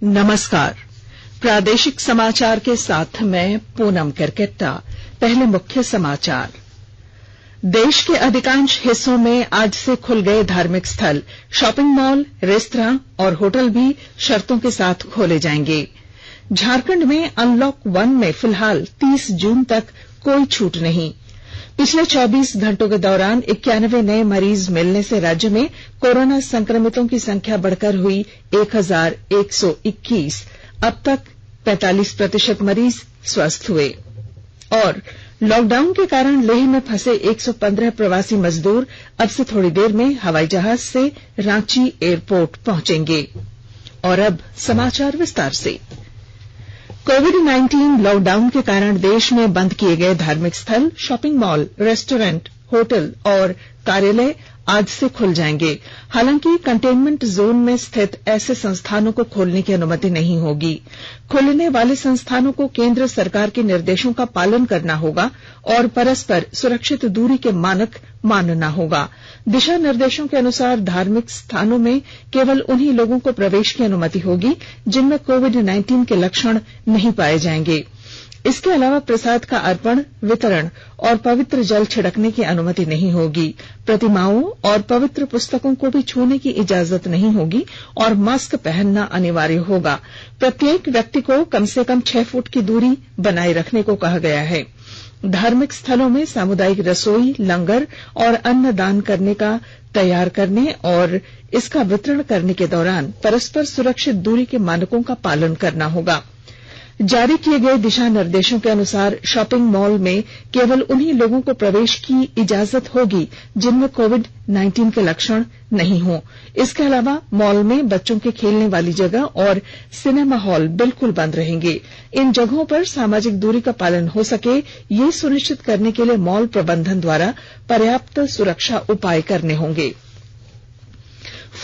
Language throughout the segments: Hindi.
नमस्कार। प्रादेशिक समाचार के साथ मैं पूनम करकेट्टा। पहले मुख्य समाचार। देश के अधिकांश हिस्सों में आज से खुल गए धार्मिक स्थल, शॉपिंग मॉल, रेस्तरां और होटल भी शर्तों के साथ खोले जाएंगे। झारखंड में अनलॉक 1 में फिलहाल 30 जून तक कोई छूट नहीं। पिछले 24 घंटों के दौरान 91 नए मरीज मिलने से राज्य में कोरोना संक्रमितों की संख्या बढ़कर हुई 1121। अब तक 45% मरीज स्वस्थ हुए। और लॉकडाउन के कारण लेह में फंसे 115 प्रवासी मजदूर अब से थोड़ी देर में हवाई जहाज से रांची एयरपोर्ट पहुंचेंगे। और अब समाचार विस्तार से। कोविड-19 लॉकडाउन के कारण देश में बंद किए गए धार्मिक स्थल, शॉपिंग मॉल, रेस्टोरेंट, होटल और कार्यालय आज से खुल जाएंगे। हालांकि कंटेनमेंट जोन में स्थित ऐसे संस्थानों को खोलने की अनुमति नहीं होगी। खुलने वाले संस्थानों को केंद्र सरकार के निर्देशों का पालन करना होगा और परस्पर सुरक्षित दूरी के मानक मानना होगा। दिशा निर्देशों के अनुसार धार्मिक स्थानों में केवल उन्हीं लोगों को प्रवेश की अनुमति होगी जिनमें कोविड-19 के लक्षण नहीं पाए जाएंगे। इसके अलावा प्रसाद का अर्पण, वितरण और पवित्र जल छिड़कने की अनुमति नहीं होगी। प्रतिमाओं और पवित्र पुस्तकों को भी छूने की इजाजत नहीं होगी और मास्क पहनना अनिवार्य होगा। प्रत्येक व्यक्ति को कम से कम 6 फुट की दूरी बनाए रखने को कहा गया है। धार्मिक स्थलों में सामुदायिक रसोई, लंगर और अन्न दान तैयार करने और इसका वितरण करने के दौरान परस्पर सुरक्षित दूरी के मानकों का पालन करना होगा। जारी किए गए दिशा निर्देशों के अनुसार शॉपिंग मॉल में केवल उन्हीं लोगों को प्रवेश की इजाजत होगी जिनमें कोविड-19 के लक्षण नहीं हो। इसके अलावा मॉल में बच्चों के खेलने वाली जगह और सिनेमा हॉल बिल्कुल बंद रहेंगे। इन जगहों पर सामाजिक दूरी का पालन हो सके, ये सुनिश्चित करने के लिए मॉल प्रबंधन द्वारा पर्याप्त सुरक्षा उपाय करने होंगे।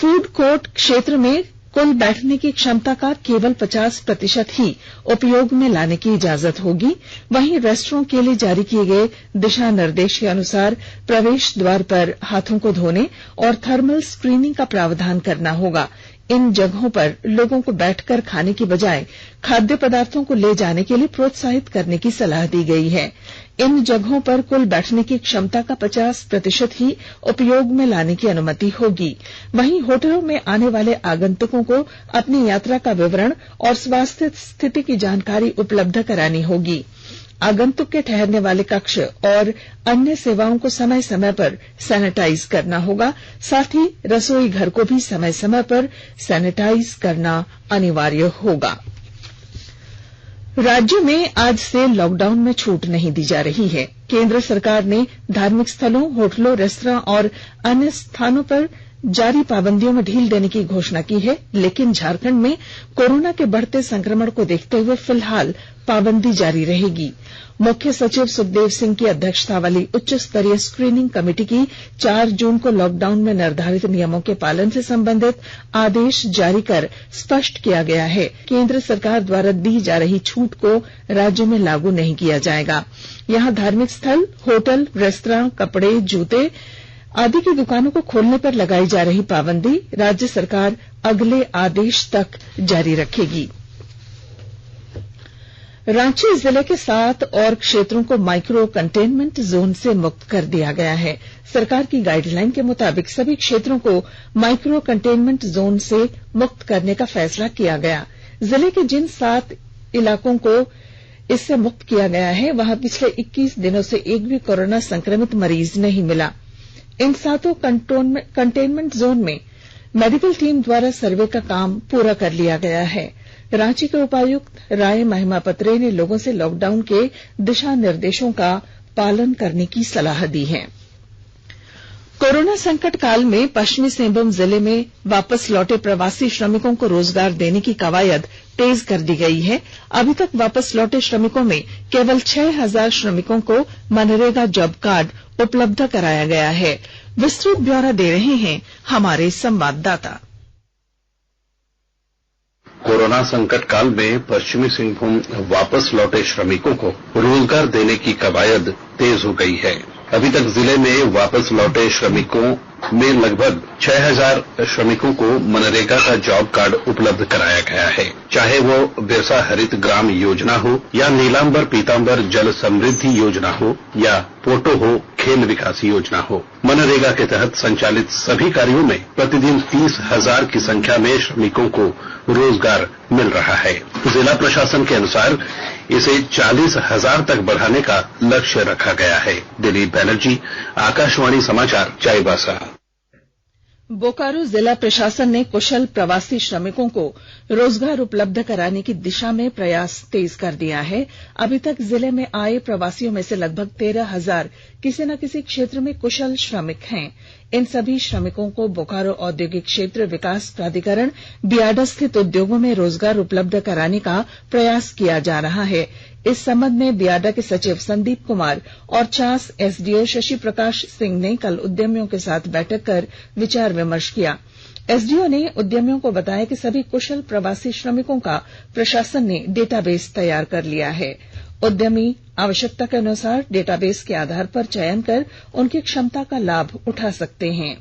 फूड कोर्ट क्षेत्र में कुल बैठने की क्षमता का केवल 50% ही उपयोग में लाने की इजाजत होगी। वहीं रेस्टोरेंट के लिए जारी किए गए दिशा निर्देश के अनुसार प्रवेश द्वार पर हाथों को धोने और थर्मल स्क्रीनिंग का प्रावधान करना होगा। इन जगहों पर लोगों को बैठकर खाने की बजाय खाद्य पदार्थों को ले जाने के लिए प्रोत्साहित करने की सलाह दी गई है। इन जगहों पर कुल बैठने की क्षमता का 50% ही उपयोग में लाने की अनुमति होगी। वहीं होटलों में आने वाले आगंतुकों को अपनी यात्रा का विवरण और स्वास्थ्य स्थिति की जानकारी उपलब्ध करानी होगी। आगंतुक के ठहरने वाले कक्ष और अन्य सेवाओं को समय समय पर सैनिटाइज करना होगा। साथ ही रसोई घर को भी समय समय पर सैनिटाइज करना अनिवार्य होगा। राज्य में आज से लॉकडाउन में छूट नहीं दी जा रही है। केंद्र सरकार ने धार्मिक स्थलों, होटलों, रेस्तरां और अन्य स्थानों पर जारी पाबंदियों में ढील देने की घोषणा की है, लेकिन झारखंड में कोरोना के बढ़ते संक्रमण को देखते हुए फिलहाल पाबंदी जारी रहेगी। मुख्य सचिव सुखदेव सिंह की अध्यक्षता वाली उच्च स्तरीय स्क्रीनिंग कमेटी की 4 जून को लॉकडाउन में निर्धारित नियमों के पालन से संबंधित आदेश जारी कर स्पष्ट किया गया है। केंद्र सरकार द्वारा दी जा रही छूट को राज्य में लागू नहीं किया जाएगा। यहां धार्मिक स्थल, होटल, रेस्तरां, कपड़े, जूते आदि की दुकानों को खोलने पर लगाई जा रही पाबंदी राज्य सरकार अगले आदेश तक जारी रखेगी। रांची जिले के 7 और क्षेत्रों को माइक्रो कंटेनमेंट जोन से मुक्त कर दिया गया है। सरकार की गाइडलाइन के मुताबिक सभी क्षेत्रों को माइक्रो कंटेनमेंट जोन से मुक्त करने का फैसला किया गया। जिले के जिन 7 इलाकों को इससे मुक्त किया गया है, वहां पिछले 21 दिनों से एक भी कोरोना संक्रमित मरीज नहीं मिला। इन 7 कंटेनमेंट जोन में मेडिकल टीम द्वारा सर्वे का काम पूरा कर लिया गया है। रांची के उपायुक्त राय महिमापत रे ने लोगों से लॉकडाउन के दिशा निर्देशों का पालन करने की सलाह दी है। कोरोना संकट काल में पश्चिमी सिंहभूम जिले में वापस लौटे प्रवासी श्रमिकों को रोजगार देने की कवायद तेज कर दी गई है। अभी तक वापस लौटे श्रमिकों में केवल 6000 श्रमिकों को मनरेगा जॉब कार्ड उपलब्ध कराया गया है। विस्तृत ब्यौरा दे रहे हैं हमारे संवाददाता। कोरोना संकट काल में पश्चिमी सिंहभूम वापस लौटे श्रमिकों को रोजगार देने की कवायद तेज हो गई है। अभी तक जिले में वापस लौटे श्रमिकों में लगभग 6000 श्रमिकों को मनरेगा का जॉब कार्ड उपलब्ध कराया गया है। चाहे वो बिरसा हरित ग्राम योजना हो या नीलांबर पीतांबर जल समृद्धि योजना हो या पोटो हो खेल विकास योजना हो, मनरेगा के तहत संचालित सभी कार्यों में प्रतिदिन 30,000 की संख्या में श्रमिकों को रोजगार मिल रहा है। जिला प्रशासन के अनुसार इसे 40,000 तक बढ़ाने का लक्ष्य रखा गया है। दिलीप बनर्जी, आकाशवाणी समाचार, चाईबासा। बोकारो जिला प्रशासन ने कुशल प्रवासी श्रमिकों को रोजगार उपलब्ध कराने की दिशा में प्रयास तेज कर दिया है। अभी तक जिले में आए प्रवासियों में से लगभग 13,000 किसी न किसी क्षेत्र में कुशल श्रमिक हैं। इन सभी श्रमिकों को बोकारो औद्योगिक क्षेत्र विकास प्राधिकरण बियाडा स्थित उद्योगों में रोजगार उपलब्ध कराने का प्रयास किया जा रहा है। इस संबंध में बियाडा के सचिव संदीप कुमार और चास एसडीओ शशि प्रकाश सिंह ने कल उद्यमियों के साथ बैठक कर विचार विमर्श किया। एसडीओ ने उद्यमियों को बताया कि सभी कुशल प्रवासी श्रमिकों का प्रशासन ने डेटाबेस तैयार कर लिया है। उद्यमी आवश्यकता के अनुसार डेटाबेस के आधार पर चयन कर उनकी क्षमता का लाभ उठा सकते हैं।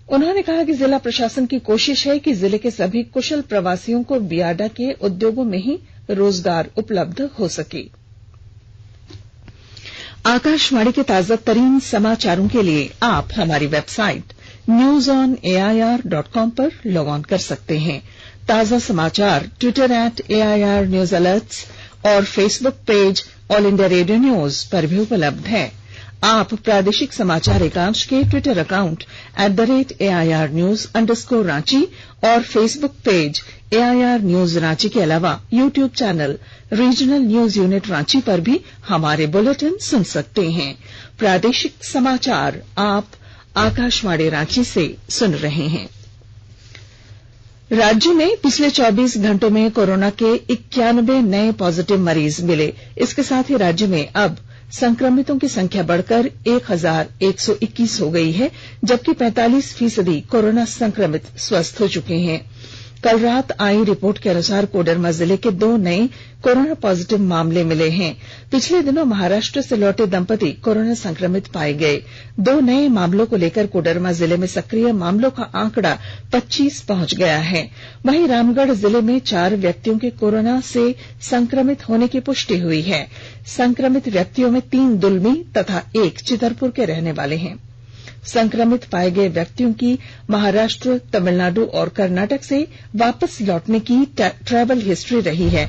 उन्होंने कहा कि जिला प्रशासन की कोशिश है कि जिले के सभी कुशल प्रवासियों को बियाडा के उद्योगों में ही रोजगार उपलब्ध हो सके। आकाशवाणी के ताजा तरीन समाचारों के लिए आप हमारी वेबसाइट newsonair.com पर लॉग ऑन कर सकते हैं। ताजा समाचार ट्विटर @AIR News Alerts और Facebook page all India radio news पर भी उपलब्ध है। आप प्रादेशिक समाचार एकांश के Twitter account @AIR News_ Ranchi और Facebook page AIR News Ranchi के अलावा YouTube channel regional news unit Ranchi पर भी हमारे बुलेटिन सुन सकते हैं। प्रादेशिक समाचार आप आकाशवाणी रांची से सुन रहे हैं। राज्य में पिछले 24 घंटों में कोरोना के 91 नए पॉजिटिव मरीज मिले। इसके साथ ही राज्य में अब संक्रमितों की संख्या बढ़कर 1121 हो गई है, जबकि 45% कोरोना संक्रमित स्वस्थ हो चुके हैं। कल रात आई रिपोर्ट के अनुसार कोडरमा जिले के 2 नए कोरोना पॉजिटिव मामले मिले हैं। पिछले दिनों महाराष्ट्र से लौटे दंपति कोरोना संक्रमित पाए गए। 2 नए मामलों को लेकर कोडरमा जिले में सक्रिय मामलों का आंकड़ा 25 पहुंच गया है। वहीं रामगढ़ जिले में 4 व्यक्तियों के कोरोना से संक्रमित होने की पुष्टि हुई है। संक्रमित व्यक्तियों में 3 दुलमी तथा 1 चितरपुर के रहने वाले हैं। संक्रमित पाए गए व्यक्तियों की महाराष्ट्र, तमिलनाडु और कर्नाटक से वापस लौटने की ट्रैवल हिस्ट्री रही है।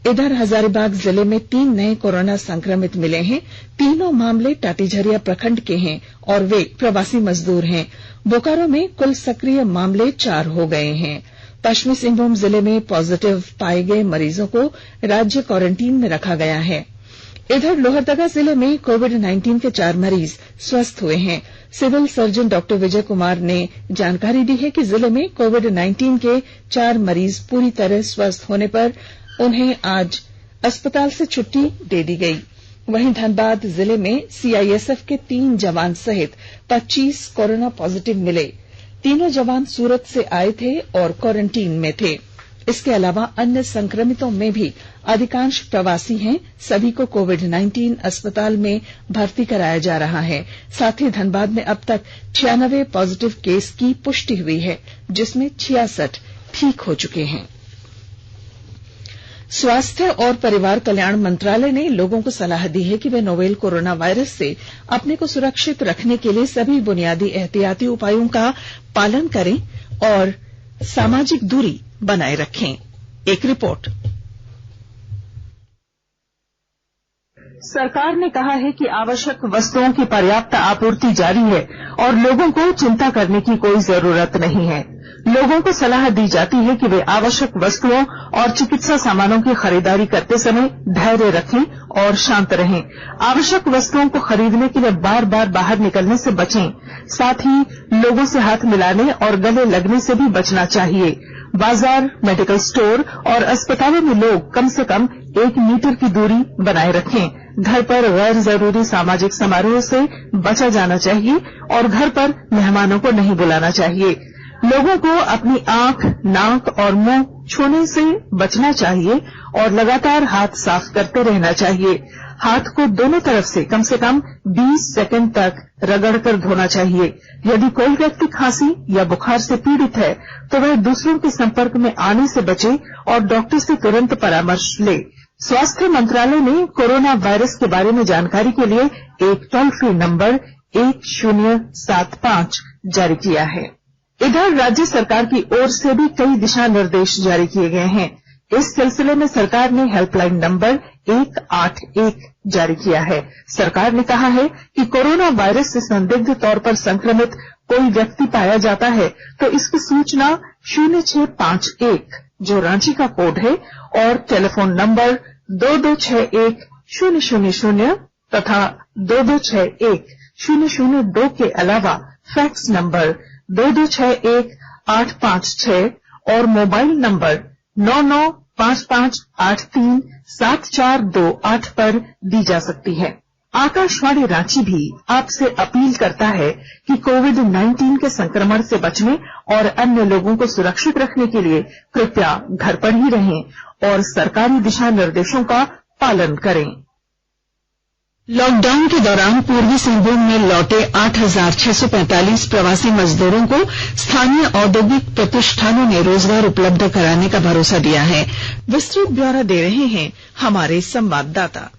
इधर हजारीबाग जिले में 3 नए कोरोना संक्रमित मिले हैं। तीनों मामले टाटीझरिया प्रखंड के हैं और वे प्रवासी मजदूर हैं। बोकारो में कुल सक्रिय मामले 4 हो गए हैं। पश्चिमी सिंहभूम जिले में पॉजिटिव पाए गए मरीजों को राज्य क्वारंटीन में रखा गया है। इधर लोहरदगा जिले में कोविड-19 के 4 मरीज स्वस्थ हुए हैं। Civil surgeon doctor Vijay Kumar ने जानकारी दी है कि जिले में कोविड-19 के 4 मरीज पूरी तरह स्वस्थ होने पर उन्हें आज अस्पताल से छुट्टी दे दी गई। वहीं धनबाद जिले में सीआईएसएफ के 3 जवान सहित 25 कोरोना पॉजिटिव मिले। तीनों जवान सूरत से आए थे और क्वारंटीन में थे। इसके अलावा अन्य संक्रमितों में भी अधिकांश प्रवासी हैं। सभी को कोविड-19 अस्पताल में भर्ती कराया जा रहा है। साथ ही धनबाद में अब तक 96 पॉजिटिव केस की पुष्टि हुई है, जिसमें 66 ठीक हो चुके हैं। स्वास्थ्य और परिवार कल्याण मंत्रालय ने लोगों को सलाह दी है कि वे नोवेल कोरोना वायरस से अपने को सुरक्षित रखने के लिए सभी बुनियादी एहतियाती उपायों का पालन करें और सामाजिक दूरी बनाए रखें। एक रिपोर्ट। सरकार ने कहा है कि आवश्यक वस्तुओं की पर्याप्त आपूर्ति जारी है और लोगों को चिंता करने की कोई जरूरत नहीं है। लोगों को सलाह दी जाती है कि वे आवश्यक वस्तुओं और चिकित्सा सामानों की खरीदारी करते समय धैर्य रखें और शांत रहें। आवश्यक वस्तुओं को खरीदने के लिए बार बार बाहर निकलने से बचें। साथ ही लोगों से हाथ मिलाने और गले लगने से भी बचना चाहिए। बाजार, मेडिकल स्टोर और अस्पतालों में लोग कम से कम 1 मीटर की दूरी बनाए रखें। घर पर गैर जरूरी सामाजिक समारोह से बचा जाना चाहिए और घर पर मेहमानों को नहीं बुलाना चाहिए। लोगों को अपनी आंख, नाक और मुंह छूने से बचना चाहिए और लगातार हाथ साफ करते रहना चाहिए। हाथ को दोनों तरफ से कम 20 सेकंड तक रगड़कर धोना चाहिए। यदि कोई व्यक्ति खांसी या बुखार से पीड़ित है तो वह दूसरों के संपर्क में आने से बचे और डॉक्टर से तुरंत परामर्श ले। स्वास्थ्य मंत्रालय ने कोरोना वायरस के बारे में जानकारी के लिए एक टोल फ्री नंबर 1075 जारी किया है। इधर राज्य सरकार की ओर से भी कई दिशा निर्देश जारी किए गए हैं। इस सिलसिले में सरकार ने हेल्पलाइन नंबर 181 जारी किया है। सरकार ने कहा है कि कोरोना वायरस से संदिग्ध तौर पर संक्रमित कोई व्यक्ति पाया जाता है तो इसकी सूचना 0651 जो रांची का कोड है और टेलीफोन नंबर 2261-000 तथा 2261-002 के अलावा फैक्स नंबर 2261-856 और मोबाइल नंबर 9955837428 पर दी जा सकती है। आकाशवाणी रांची भी आपसे अपील करता है कि कोविड-19 के संक्रमण से बचने और अन्य लोगों को सुरक्षित रखने के लिए कृपया घर पर ही रहें और सरकारी दिशा निर्देशों का पालन करें। लॉकडाउन के दौरान पूर्वी सिंहभूम में लौटे 8,645 प्रवासी मजदूरों को स्थानीय औद्योगिक प्रतिष्ठानों ने रोजगार उपलब्ध कराने का भरोसा दिया है। विस्तृत ब्यौरा दे रहे हैं हमारे संवाददाता।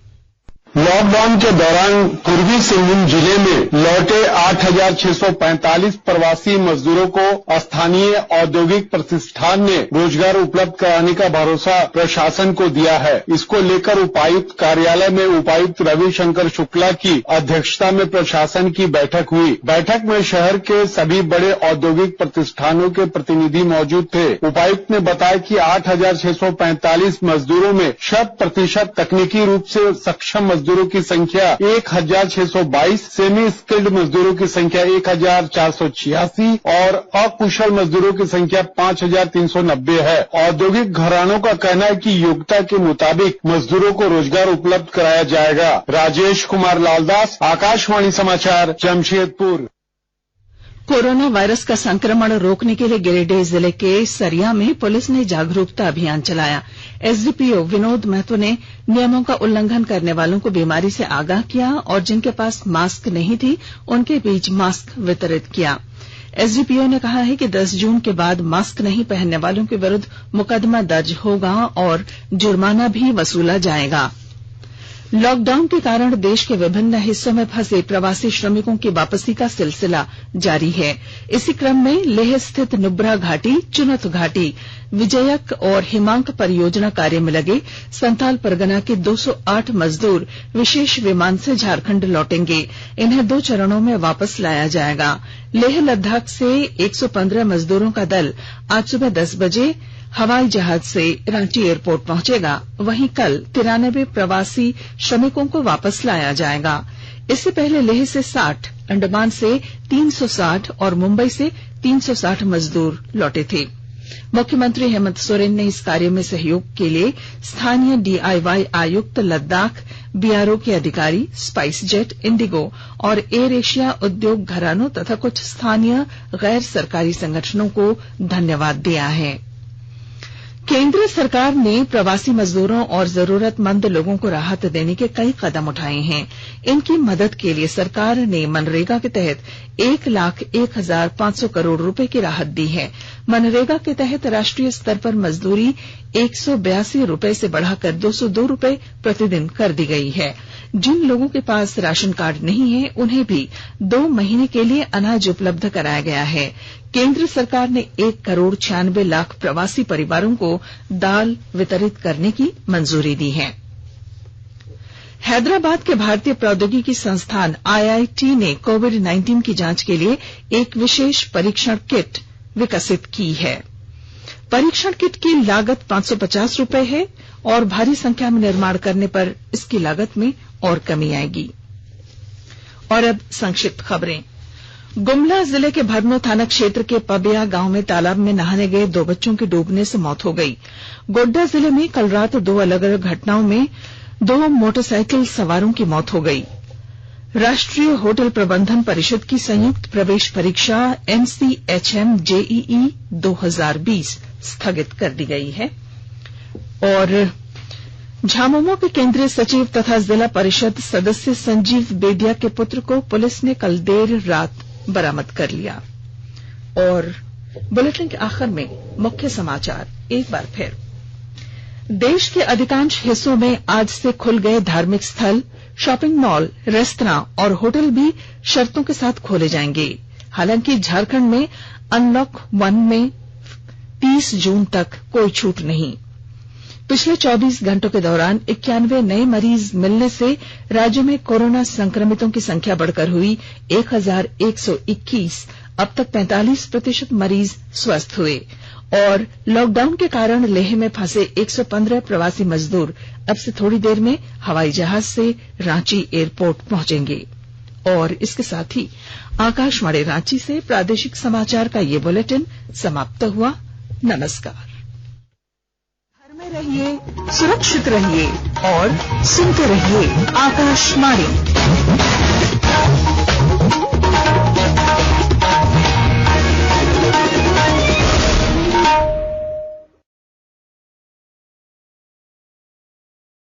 लॉकडाउन के दौरान पूर्वी सिंहभूम जिले में लौटे 8,645 प्रवासी मजदूरों को स्थानीय औद्योगिक प्रतिष्ठान ने रोजगार उपलब्ध कराने का भरोसा प्रशासन को दिया है। इसको लेकर उपायुक्त कार्यालय में उपायुक्त रविशंकर शुक्ला की अध्यक्षता में प्रशासन की बैठक हुई। बैठक में शहर के सभी बड़े औद्योगिक प्रतिष्ठानों के प्रतिनिधि मौजूद थे। उपायुक्त ने बताया कि 8,645 मजदूरों में 100% तकनीकी रूप से सक्षम मजदूरों की संख्या 1,622, सेमी स्किल्ड मजदूरों की संख्या 1,486 और अकुशल मजदूरों की संख्या 5,390 है। औद्योगिक घरानों का कहना है कि योग्यता के मुताबिक मजदूरों को रोजगार उपलब्ध कराया जाएगा। राजेश कुमार लालदास, आकाशवाणी समाचार, जमशेदपुर। कोरोना वायरस का संक्रमण रोकने के लिए गिरिडीह जिले के सरिया में पुलिस ने जागरूकता अभियान चलाया। एसडीपीओ विनोद महतो ने नियमों का उल्लंघन करने वालों को बीमारी से आगाह किया और जिनके पास मास्क नहीं थी उनके बीच मास्क वितरित किया। एसडीपीओ ने कहा है कि 10 जून के बाद मास्क नहीं पहनने वालों के विरुद्ध मुकदमा दर्ज होगा और जुर्माना भी वसूला जाएगा। लॉकडाउन के कारण देश के विभिन्न हिस्सों में फंसे प्रवासी श्रमिकों की वापसी का सिलसिला जारी है। इसी क्रम में लेह स्थित नुब्रा घाटी, चुनत घाटी, विजयक और हिमांक परियोजना कार्य में लगे संथाल परगना के 208 मजदूर विशेष विमान से झारखंड लौटेंगे। इन्हें 2 चरणों में वापस लाया जाएगा। लेह लद्दाख से 115 मजदूरों का दल आज सुबह 10 बजे हवाई जहाज से रांची एयरपोर्ट पहुंचेगा। वहीं कल 93 प्रवासी श्रमिकों को वापस लाया जाएगा। इससे पहले लेह से 60, अंडमान से 360 और मुंबई से 360 मजदूर लौटे थे। मुख्यमंत्री हेमंत सोरेन ने इस कार्य में सहयोग के लिए स्थानीय डीआईवाई आयुक्त लद्दाख, बीआरओ के अधिकारी, स्पाइस जेट, इंडिगो और एयर एशिया उद्योग घरानों तथा कुछ स्थानीय गैर सरकारी संगठनों को धन्यवाद दिया है। केंद्र सरकार ने प्रवासी मजदूरों और जरूरतमंद लोगों को राहत देने के कई कदम उठाए हैं। इनकी मदद के लिए सरकार ने मनरेगा के तहत 1,01,500 करोड़ रुपए की राहत दी है। मनरेगा के तहत राष्ट्रीय स्तर पर मजदूरी 182 रुपए से बढ़ाकर 202 रुपए प्रतिदिन कर दी गई है। जिन लोगों के पास राशन कार्ड नहीं है उन्हें भी 2 महीने के लिए अनाज उपलब्ध कराया गया है। केंद्र सरकार ने 1,96 लाख प्रवासी परिवारों को दाल वितरित करने की मंजूरी दी है। हैदराबाद के भारतीय प्रौद्योगिकी संस्थान आईआईटी ने कोविड-19 की जांच के लिए एक विशेष परीक्षण किट विकसित की है। परीक्षण किट की लागत 550 रुपए है और भारी संख्या में निर्माण करने पर इसकी लागत में और कमी आएगी। और अब संक्षिप्त खबरें। गुमला जिले के भरनो थाना क्षेत्र के पबिया गांव में तालाब में नहाने गए 2 बच्चों की डूबने से मौत हो गई। गोड्डा जिले में कल रात 2 अलग अलग घटनाओं में 2 मोटरसाइकिल सवारों की मौत हो गई। राष्ट्रीय होटल प्रबंधन परिषद की संयुक्त प्रवेश परीक्षा एमसीएचएम जेईई 2020 स्थगित कर दी गई है। और झामुमो के केंद्रीय सचिव तथा जिला परिषद सदस्य संजीव बेदिया के पुत्र को पुलिस ने कल देर रात बरामद कर लिया। और बुलेटिन के आखिर में मुख्य समाचार एक बार फिर। देश के अधिकांश हिस्सों में आज से खुल गए धार्मिक स्थल, शॉपिंग मॉल, रेस्तरां और होटल भी शर्तों के साथ खोले जाएंगे। हालांकि झारखंड में अनलॉक 1 में 30 जून तक कोई छूट नहीं। पिछले 24 घंटों के दौरान 91 नए मरीज मिलने से राज्य में कोरोना संक्रमितों की संख्या बढ़कर हुई 1121। अब तक 45% मरीज स्वस्थ हुए। और लॉकडाउन के कारण लेह में फंसे 115 प्रवासी मजदूर अब से थोड़ी देर में हवाई जहाज से रांची एयरपोर्ट पहुंचेंगे। और इसके साथ ही आकाशवाणी रांची से प्रादेशिक समाचार का ये बुलेटिन समाप्त हुआ। नमस्कार। घर में रहिए, सुरक्षित रहिए और सुनते रहिए आकाशवाणी।